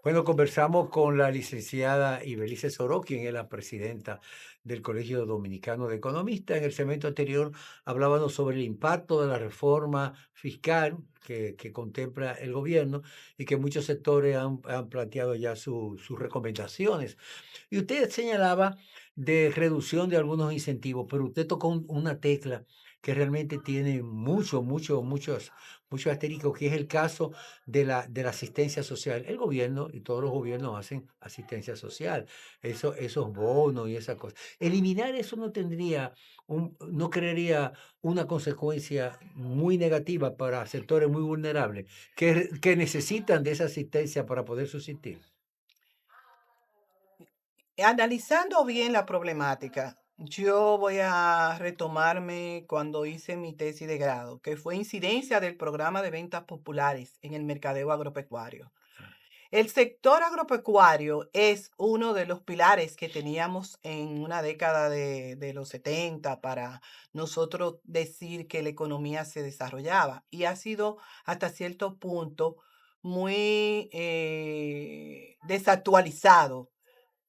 Bueno, conversamos con la licenciada Ibelice Soró, quien es la presidenta del Colegio Dominicano de Economistas. En el segmento anterior hablábamos sobre el impacto de la reforma fiscal que contempla el gobierno y que muchos sectores han planteado ya sus recomendaciones. Y usted señalaba de reducción de algunos incentivos, pero usted tocó una tecla que realmente tiene muchos asteriscos, que es el caso de la asistencia social. El gobierno y todos los gobiernos hacen asistencia social, esos bonos y esas cosas. Eliminar eso no crearía una consecuencia muy negativa para sectores muy vulnerables que necesitan de esa asistencia para poder subsistir. Analizando bien la problemática, yo voy a retomarme cuando hice mi tesis de grado, que fue incidencia del programa de ventas populares en el mercadeo agropecuario. El sector agropecuario es uno de los pilares que teníamos en una década de los 70 para nosotros decir que la economía se desarrollaba y ha sido hasta cierto punto muy desactualizado,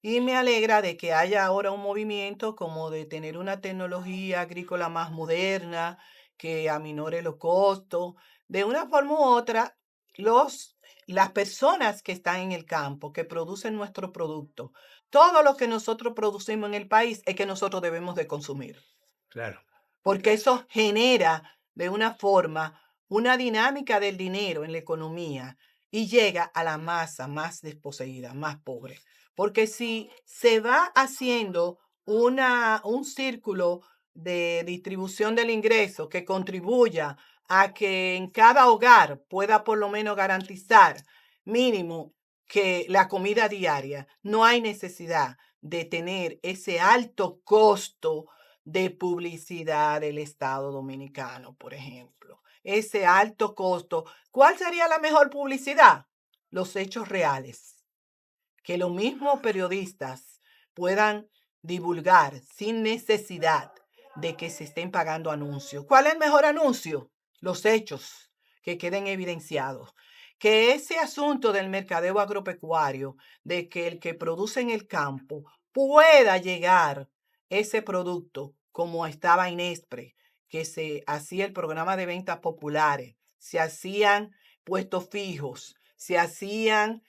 y me alegra de que haya ahora un movimiento como de tener una tecnología agrícola más moderna, que aminore los costos. De una forma u otra, los, las personas que están en el campo, que producen nuestro producto, todo lo que nosotros producimos en el país es que nosotros debemos de consumir, Claro. porque eso genera de una forma una dinámica del dinero en la economía y llega a la masa más desposeída, más pobre. Porque si se va haciendo un círculo de distribución del ingreso que contribuya a que en cada hogar pueda por lo menos garantizar mínimo que la comida diaria, no hay necesidad de tener ese alto costo de publicidad del Estado Dominicano, por ejemplo. Ese alto costo. ¿Cuál sería la mejor publicidad? Los hechos reales. Que los mismos periodistas puedan divulgar sin necesidad de que se estén pagando anuncios. ¿Cuál es el mejor anuncio? Los hechos que queden evidenciados. Que ese asunto del mercadeo agropecuario, de que el que produce en el campo pueda llegar ese producto como estaba Inespre, que se hacía el programa de ventas populares, se hacían puestos fijos, se hacían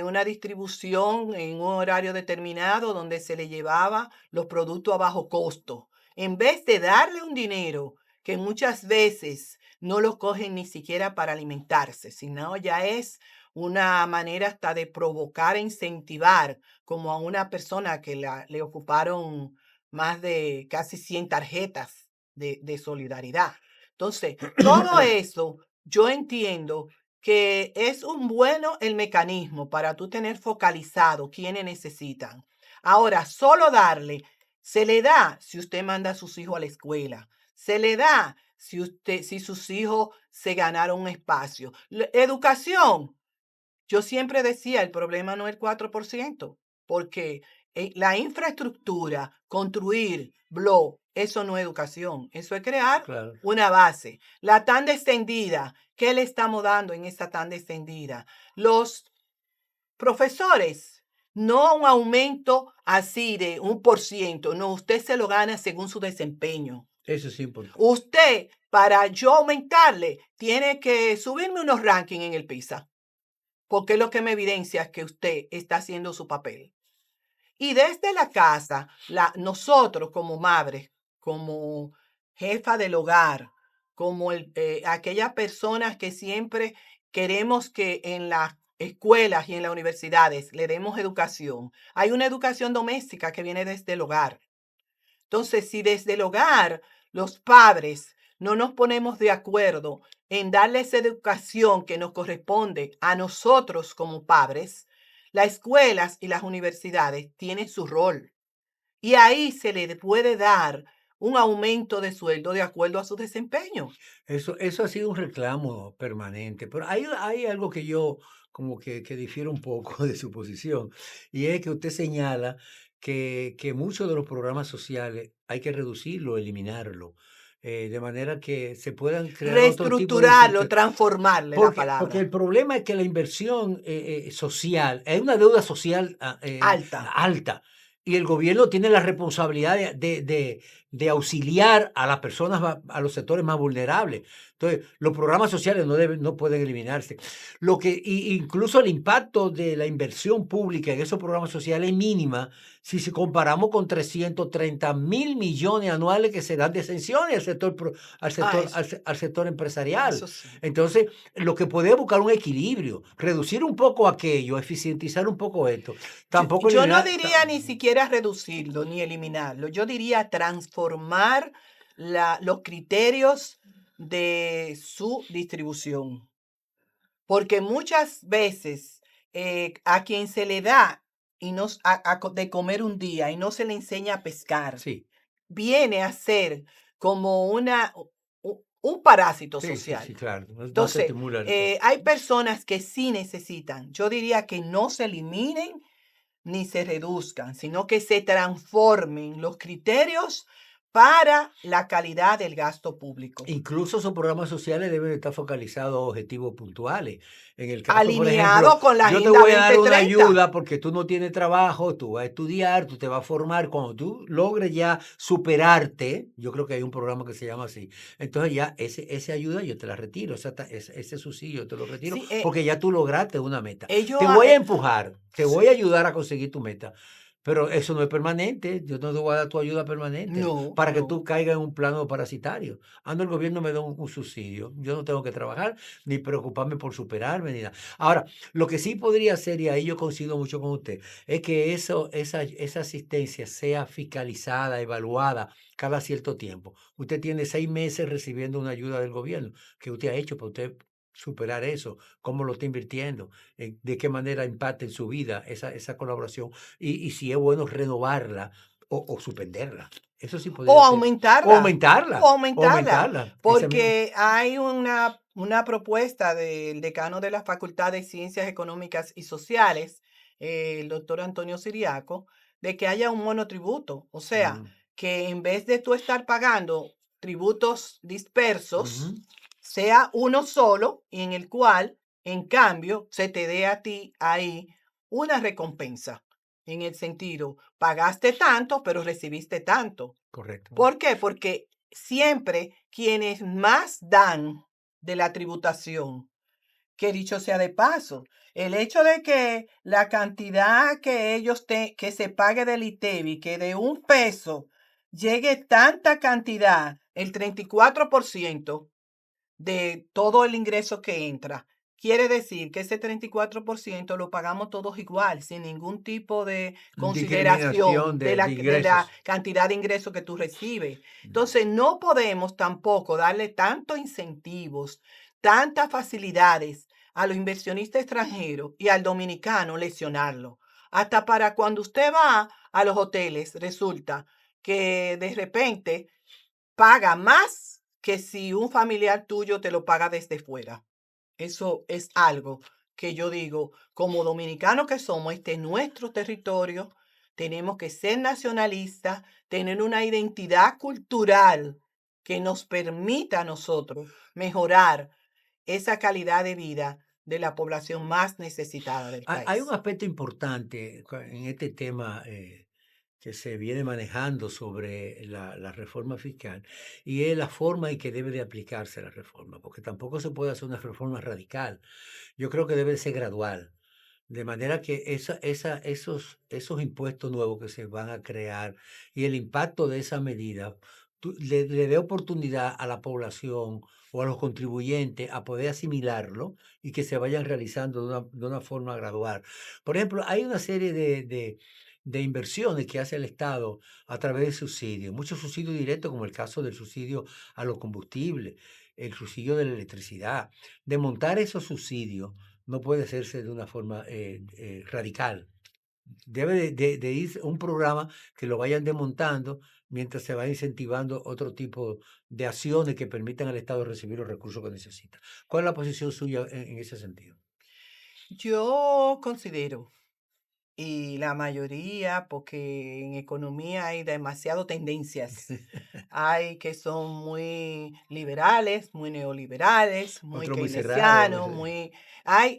una distribución en un horario determinado donde se le llevaba los productos a bajo costo. En vez de darle un dinero que muchas veces no lo cogen ni siquiera para alimentarse, sino ya es una manera hasta de provocar e incentivar como a una persona que le ocuparon más de casi 100 tarjetas de solidaridad. Entonces, todo eso yo entiendo que es un bueno el mecanismo para tú tener focalizado quienes necesitan. Ahora, solo darle, se le da si usted manda a sus hijos a la escuela, se le da si sus hijos se ganaron un espacio. Educación, yo siempre decía, el problema no es el 4%, porque la infraestructura, construir, eso no es educación, eso es crear Claro. una base. La tanda extendida, ¿qué le estamos dando en esa tanda extendida? Los profesores, no un aumento así de 1%, no, usted se lo gana según su desempeño. Eso es importante. Usted, para yo aumentarle, tiene que subirme unos rankings en el PISA, porque es lo que me evidencia es que usted está haciendo su papel. Y desde la casa, nosotros como madres, como jefa del hogar, como aquellas personas que siempre queremos que en las escuelas y en las universidades le demos educación. Hay una educación doméstica que viene desde el hogar. Entonces, si desde el hogar los padres no nos ponemos de acuerdo en darle esa educación que nos corresponde a nosotros como padres, las escuelas y las universidades tienen su rol. Y ahí se le puede dar un aumento de sueldo de acuerdo a su desempeño. Eso ha sido un reclamo permanente, pero hay algo que yo como que difiero un poco de su posición, y es que usted señala que muchos de los programas sociales hay que reducirlo, eliminarlo. de manera que se puedan crear otro tipo de Reestructurarlo, transformarle la porque palabra. el problema es que la inversión social, es una deuda social Alta. alta, y el gobierno tiene la responsabilidad de auxiliar a las personas, a los sectores más vulnerables. Entonces, los programas sociales no pueden eliminarse. Incluso el impacto de la inversión pública en esos programas sociales es mínima si comparamos con 330.000 millones anuales que se dan de exenciones Ah, eso, al sector empresarial. eso sí. Entonces, lo que puede buscar un equilibrio, reducir un poco aquello, eficientizar un poco esto. Tampoco Yo no eliminar. diría ni siquiera reducirlo ni eliminarlo. Yo diría transformar los criterios de su distribución. Porque muchas veces a quien se le da y no, de comer un día y no se le enseña a pescar, Sí, viene a ser como un parásito sí, sí, sí, social. claro. No se Entonces, estimula. hay personas que sí necesitan. Yo diría que no se eliminen ni se reduzcan, sino que se transformen los criterios para la calidad del gasto público. Incluso esos programas sociales deben estar focalizados a objetivos puntuales. En el caso, por ejemplo, Alineado con la yo te Agenda voy a dar una 2030. ayuda porque tú no tienes trabajo, tú vas a estudiar, tú te vas a formar. Cuando tú logres ya superarte, yo creo que hay un programa que se llama así. Entonces ya esa ayuda yo te la retiro, ese subsidio yo te lo retiro Sí, porque ya tú lograste una meta. ellos, Te voy a empujar, te voy a sí. ayudar a conseguir tu meta. Pero eso no es permanente, yo no te voy a dar tu ayuda permanente No, para que no. tú caigas en un plano parasitario. El gobierno me da un subsidio, yo no tengo que trabajar ni preocuparme por superarme ni nada. Ahora, lo que sí podría hacer, y ahí yo coincido mucho con usted, es que esa asistencia sea fiscalizada, evaluada cada cierto tiempo. Usted tiene 6 meses recibiendo una ayuda del gobierno. ¿Qué usted ha hecho para usted superar eso? ¿Cómo lo está invirtiendo? ¿De qué manera impacta en su vida esa colaboración? Y si es bueno renovarla o suspenderla. Eso sí O podría ser. O aumentarla, o aumentarla, o aumentarla, aumentarla. Ese mismo. porque hay una propuesta del decano de la Facultad de Ciencias Económicas y Sociales, el doctor Antonio Siriaco, de que haya un monotributo. O sea, Ujú, que en vez de tú estar pagando tributos dispersos, ujú. sea uno solo y en el cual, en cambio, se te dé a ti ahí una recompensa. En el sentido, pagaste tanto, pero recibiste tanto. Correcto. ¿Por qué? Porque siempre quienes más dan de la tributación, que dicho sea de paso, el hecho de que la cantidad que que se pague del ITEVI, que de 1 peso llegue tanta cantidad, el 34% de todo el ingreso que entra. Quiere decir que ese 34% lo pagamos todos igual, sin ningún tipo de Discriminación consideración de de la ingresos. cantidad de ingreso que tú recibes. Mm. Entonces, no podemos tampoco darle tantos incentivos, tantas facilidades a los inversionistas extranjeros y al dominicano lesionarlo. Hasta para cuando usted va a los hoteles, resulta que de repente paga más que si un familiar tuyo te lo paga desde fuera. Eso es algo que yo digo, como dominicanos que somos, este es nuestro territorio, tenemos que ser nacionalistas, tener una identidad cultural que nos permita a nosotros mejorar esa calidad de vida de la población más necesitada del Hay un país. aspecto importante en este tema que se viene manejando sobre la reforma fiscal y es la forma en que debe de aplicarse la reforma, porque tampoco se puede hacer una reforma radical. Yo creo que debe ser gradual. De manera que esos impuestos nuevos que se van a crear y el impacto de esa medida le dé oportunidad a la población o a los contribuyentes a poder asimilarlo y que se vayan realizando de una forma gradual. Por ejemplo, hay una serie de inversiones que hace el Estado a través de subsidios, muchos subsidios directos, como el caso del subsidio a los combustibles, el subsidio de la electricidad. De montar esos subsidios no puede hacerse de una forma radical. Debe de ir un programa que lo vayan desmontando mientras se va incentivando otro tipo de acciones que permitan al Estado recibir los recursos que necesita. ¿Cuál es la posición suya en ese sentido? Yo considero y la mayoría, porque en economía hay demasiado tendencias. Hay que son muy liberales, muy neoliberales, muy Otro muy cerrado. keynesianos,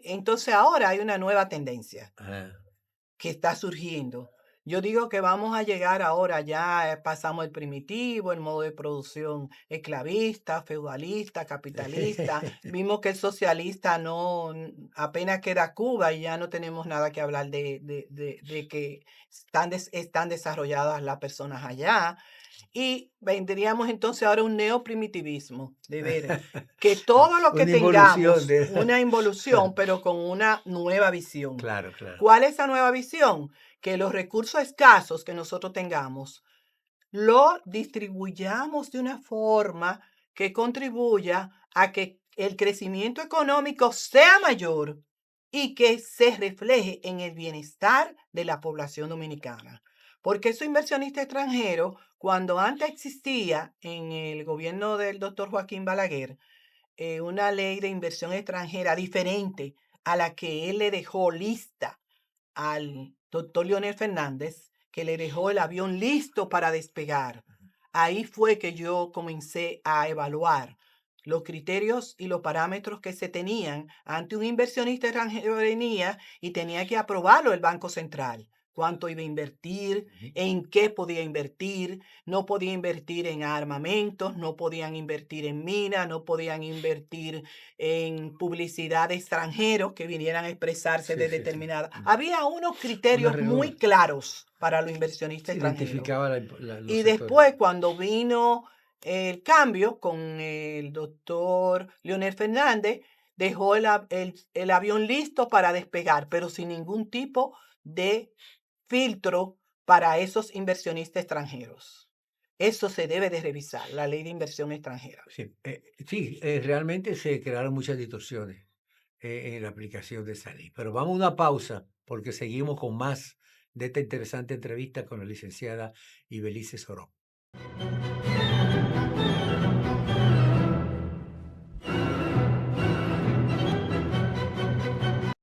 entonces ahora hay una nueva tendencia Ajá. que está surgiendo. Yo digo que vamos a llegar ahora, ya pasamos el primitivo, el modo de producción esclavista, feudalista, capitalista. Vimos que el socialista no, apenas queda Cuba y ya no tenemos nada que hablar de que están desarrolladas las personas allá. Y vendríamos entonces ahora a un neoprimitivismo, de ver que todo lo que Una involución tengamos, de una involución, pero con una nueva visión. claro, claro. ¿Cuál es esa nueva visión? Que los recursos escasos que nosotros tengamos, lo distribuyamos de una forma que contribuya a que el crecimiento económico sea mayor y que se refleje en el bienestar de la población dominicana. Porque esos inversionistas extranjeros, cuando antes existía en el gobierno del doctor Joaquín Balaguer, una ley de inversión extranjera diferente a la que él le dejó lista al doctor Leonel Fernández, que le dejó el avión listo para despegar. Ahí fue que yo comencé a evaluar los criterios y los parámetros que se tenían ante un inversionista extranjero venía y tenía que aprobarlo el Banco Central. Cuánto iba a invertir, Ujú. en qué podía invertir, no podía invertir en armamentos, no podían invertir en minas, no podían invertir en publicidad de extranjeros que vinieran a expresarse Sí, de sí, sí. determinada. Había unos Una criterios muy regla claros para los inversionistas se extranjeros. identificaba los Y sectores. después, cuando vino el cambio con el doctor Leonel Fernández, dejó el avión listo para despegar, pero sin ningún tipo de filtro para esos inversionistas extranjeros. Eso se debe de revisar, la ley de inversión extranjera. Sí, sí, realmente se crearon muchas distorsiones en la aplicación de esa ley. Pero vamos a una pausa porque seguimos con más de esta interesante entrevista con la licenciada Ibelice Soró.